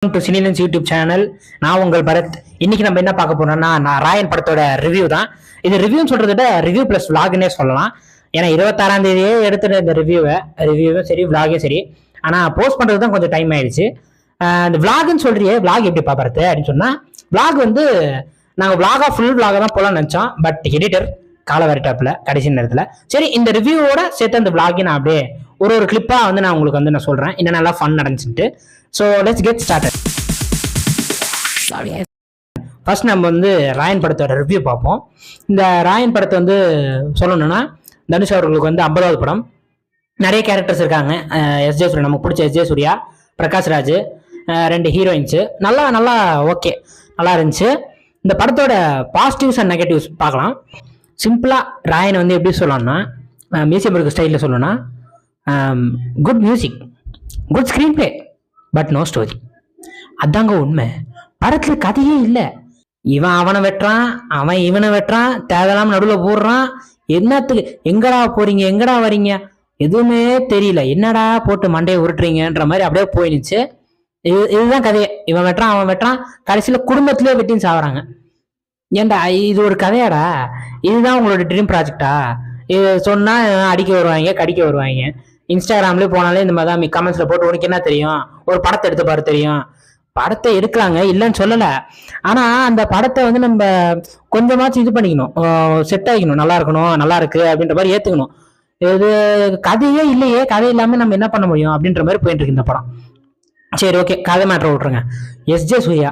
To சினிலன்ஸ் YouTube channel. நான் உங்கள் பரத். இன்னைக்கு நம்ம என்ன பார்க்க போறோம்னா, நான் ராயன் படத்தோட ரிவ்யூ தான். இது ரிவ்யூன்னு சொல்றத விட ரிவ்யூ பிளஸ் விளாக்னே சொல்லலாம். ஏன்னா 26ஆம் தேதியே எடுத்துட்ட இந்த ரிவ்யூவும் சரி விளாகும் சரி. ஆனா போஸ்ட் பண்றது தான் கொஞ்சம் டைம் ஆயிடுச்சு. இந்த விளாக்னு சொல்றியே, விளாக் எப்படி பாக்குறது அப்படின்னு சொன்னா, விளாக் வந்து நாங்க விளாகா ஃபுல் விளாக தான் போலாம் நினைச்சோம். பட் எடிட்டர் கால வரட்டாப்ல கடைசி நேரத்துல சரி இந்த ரிவ்யூவோட சேர்த்து அந்த விளாகை நான் அப்படியே ஒரு கிளிப்பா வந்து நான் உங்களுக்கு வந்து நான் சொல்றேன் என்ன நல்லா ஃபன் நடந்துச்சுட்டு. So let's get started. First நம்ம வந்து ராயன் படத்தோட ரிவ்யூ பார்ப்போம். இந்த ராயன் படத்தை வந்து சொல்லணும்னா, தனுஷ் அவர்களுக்கு வந்து 50வது படம். நிறைய கேரக்டர்ஸ் இருக்காங்க. எஸ்ஜே சூர்யா, நமக்கு பிடிச்ச எஸ்ஜே சூர்யா, பிரகாஷ் ராஜ், 2 ஹீரோயின்ஸு. நல்லா ஓகே, நல்லா இருந்துச்சு. இந்த படத்தோட பாசிட்டிவ்ஸ் அண்ட் நெகட்டிவ்ஸ் பார்க்கலாம். சிம்பிளா ராயன் வந்து எப்படி சொல்லலாம்னா, மியூசியம் இருக்க ஸ்டைலில் சொல்லணும்னா, good music, good screenplay, but no story. அதாங்க உண்மை. படத்துல கதையே இல்லை. இவன் அவனை வெட்டுறான், அவன் இவனை வெட்டுறான், தேவையில்லாம நடுவில் போடுறான். என்னத்துக்கு, எங்கடா போறீங்க, எங்கடா வரீங்க, எதுவுமே தெரியல. என்னடா போட்டு மண்டையை உருட்டுறீங்கன்ற மாதிரி அப்படியே போயிடுச்சு. இதுதான் கதையே. இவன் வெட்டுறான், அவன் வெட்டுறான், கடைசியில குடும்பத்திலே வெட்டின்னு சாவறாங்க. ஏன்டா இது ஒரு கதையாடா? இதுதான் உங்களோட ட்ரீம் ப்ராஜெக்டா? இது சொன்னா அடிக்க வருவாங்க, கடிக்க வருவாங்க. இன்ஸ்டாகிராம்லேயே போனாலே இந்த மாதிரி தான் கமெண்ட்ஸ்ல போட்டு, உனக்கு என்ன தெரியும், ஒரு படத்தை எடுத்து பாரு தெரியும். படத்தை எடுக்கலாங்க, இல்லைன்னு சொல்லல. ஆனா அந்த படத்தை வந்து நம்ம கொஞ்சமாச்சும் இது பண்ணிக்கணும், செட் ஆகிக்கணும், நல்லா இருக்கணும், நல்லா இருக்கு அப்படின்ற மாதிரி ஏத்துக்கணும். இது கதையே இல்லையே, கதை இல்லாம நம்ம என்ன பண்ண முடியும் அப்படின்ற மாதிரி போயிட்டு இருக்கு இந்த படம். சரி ஓகே, கதை மேட்ரு விட்டுருங்க. எஸ்ஜே சூர்யா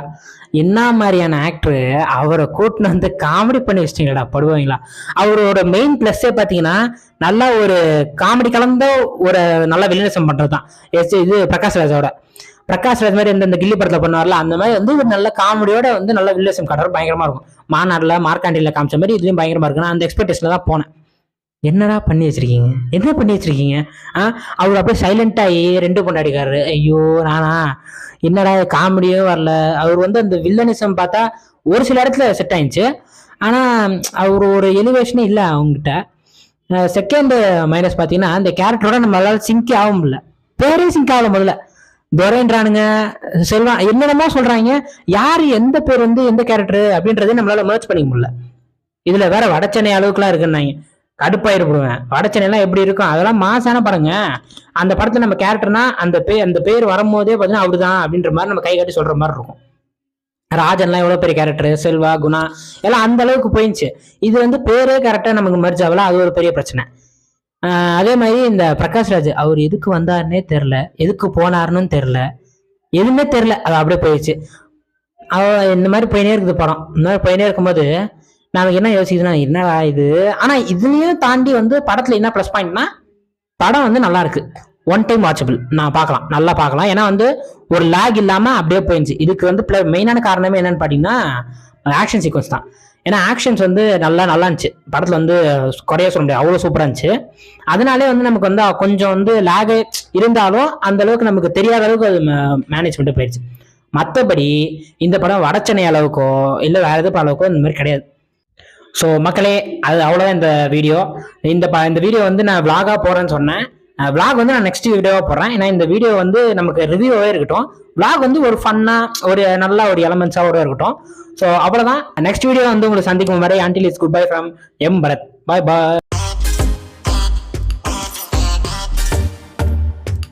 என்ன மாதிரியான ஆக்டரு, அவரை கூட்டின்னு வந்து காமெடி பண்ணி வச்சிட்டீங்களா படுவாங்களா? அவரோட மெயின் பிளஸ்ஸே பார்த்தீங்கன்னா, நல்லா ஒரு காமெடி கலந்த ஒரு நல்ல வில்லனிசம் பண்றது தான். இது பிரகாஷ் ராஜ் மாதிரி இந்த கில்லி படத்துல பண்ணுவார்ல, அந்த மாதிரி வந்து ஒரு நல்ல காமெடியோட வந்து நல்ல வில்லனிசம் காட்டுறது பயங்கரமா இருக்கும். மாநாடுல மார்க்காண்டியில காமிச்ச மாதிரி இதுலயும் பயங்கரமா இருக்கு. நான் அந்த எக்ஸ்பெக்டேஷன்ல தான் போனேன். என்னடா பண்ணி வச்சிருக்கீங்க, என்ன பண்ணி வச்சிருக்கீங்க? அவர் அப்படியே சைலண்ட் ஆகி 2 பொண்டாடிக்காரு. ஐயோ நானா, என்னடா காமெடியோ வரல. அவர் வந்து அந்த வில்லனிசம் பார்த்தா ஒரு சில இடத்துல செட் ஆயிடுச்சு. ஆனா அவர் ஒரு எலிவேஷனே இல்லை அவங்ககிட்ட. செகண்ட் மைனஸ் பார்த்தீங்கன்னா, இந்த கேரக்டரோட நம்மளால சிங்க் ஆக முடியல. பேரே சிங்க் ஆகல. முதல்ல துரைன்றானுங்க, செல்வா, என்னென்னமோ சொல்றாங்க. யாரு எந்த பேர் வந்து எந்த கேரக்டர் அப்படின்றதே நம்மளால மேட்ச் பண்ணிக்க முடியல. இதுல வேற வடச்சென்னை அளவுக்குலாம் இருக்குன்னாங்க. கடுப்பாயிருப்படுவேன். வடச்சென்னைலாம் எப்படி இருக்கும், அதெல்லாம் மாசான படங்க. அந்த படத்துல நம்ம கேரக்டர்னா அந்த பேர் வரும்போதே பார்த்தீங்கன்னா அவருதான் அப்படின்ற மாதிரி நம்ம கை காட்டி சொல்ற மாதிரி இருக்கும். ராஜன்லாம் எவ்வளவு பெரிய கேரக்டர், செல்வா, குணா எல்லாம் அந்த அளவுக்கு போயிடுச்சு. இது வந்து பேரே கரெக்டா நமக்கு மர்ஜ் ஆகல, அது ஒரு பெரிய பிரச்சனை. அதே மாதிரி இந்த பிரகாஷ் ராஜ், அவர் எதுக்கு வந்தாருன்னே தெரில, எதுக்கு போனாருன்னு தெரில, எதுவுமே தெரில. அது அப்படியே போயிடுச்சு. இந்த மாதிரி போயினே இருக்குது படம். இந்த மாதிரி போயினே இருக்கும்போது நமக்கு என்ன யோசிக்குதுன்னா, என்னடா இது. ஆனா இதுலயும் தாண்டி வந்து படத்துல என்ன ப்ளஸ் பாயிண்ட்னா, படம் வந்து நல்லா இருக்கு, ஒன் டைம் வாட்சபிள், நான் பார்க்கலாம், நல்லா பார்க்கலாம். ஏன்னா வந்து ஒரு லேக் இல்லாம அப்படியே போயிடுச்சு. இதுக்கு வந்து மெயினான காரணமே என்னன்னு பாத்தீங்கன்னா, ஆக்ஷன் சீக்வன்ஸ் தான். ஏன்னா ஆக்ஷன்ஸ் வந்து நல்லா இருந்துச்சு படத்துல, வந்து குறைய சொல்ல முடியாது, அவ்வளவு சூப்பரா இருந்துச்சு. அதனாலே வந்து நமக்கு வந்து கொஞ்சம் வந்து லேக் இருந்தாலும் அந்த அளவுக்கு நமக்கு தெரியாத அளவுக்கு அது மேனேஜ்மெண்ட் போயிடுச்சு. மற்றபடி இந்த படம் வடச்சென்னை அளவுக்கோ இல்லை வேற எதுவும் அளவுக்கோ இந்த மாதிரி கிடையாது. ஸோ மக்களே, அது அவ்வளோதான் இந்த வீடியோ. இந்த வீடியோ வந்து நான் விளாகா போறேன்னு சொன்னேன். விளாக் வந்து நான் நெக்ஸ்ட் வீடியோவா போடுறேன். ஏன்னா இந்த வீடியோ வந்து நமக்கு ரிவ்யூவே இருக்கட்டும், விளாக் வந்து ஒரு ஃபன்னா ஒரு நல்ல ஒரு எலமெண்ட்ஸாவோட இருக்கட்டும். ஸோ அவ்வளோதான். நெக்ஸ்ட் வீடியோ வந்து உங்களுக்கு சந்திக்கும் வரை, until it's goodbye from M. Bharat. Bye bye.